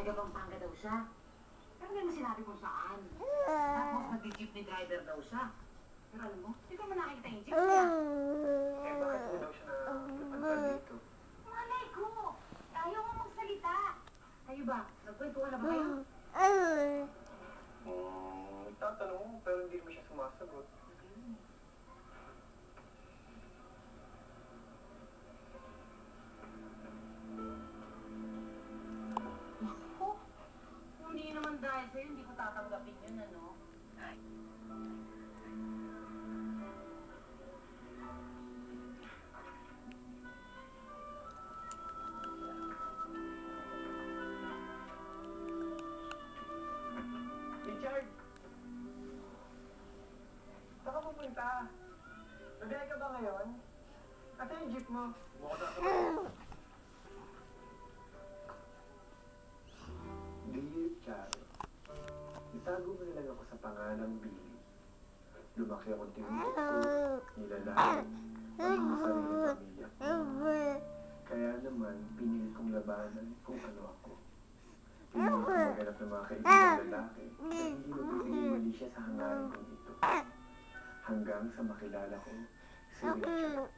taga Pampanga daw siya. Pero hindi mo sinabi kung saan. Tapos nag-jeepney driver daw siya. Pero alam mo, hindi ko mo nakikita yung jeep niya. Eh, bakit po daw siya napunta dito? Malay ko! Ayaw mo magsalita. Kayo ba? Nagkwentuhan na ba kayo? Tatanong mo, pero hindi mo siya sumasagot. Naku, kung hindi naman dahil sa'yo, hindi ko tatanggapin yun, ano? Richard! Saan ka pupunta? Nagaya ka ba ngayon? Ate yung jeep mo. Mukha na ka. Dear Charlie, itago mo na lang ako sa pangalang Billy. Lumaki ako tinuto, nilalaman, maging masariling pamilya ko. Kaya naman, pinili kong labanan kung ano ako. Pinili kong maghanap ng mga kaibigan lalaki na hindi magbibigay mali siya sa hangarin kong ito. Hanggang sa makilala ko si Richard.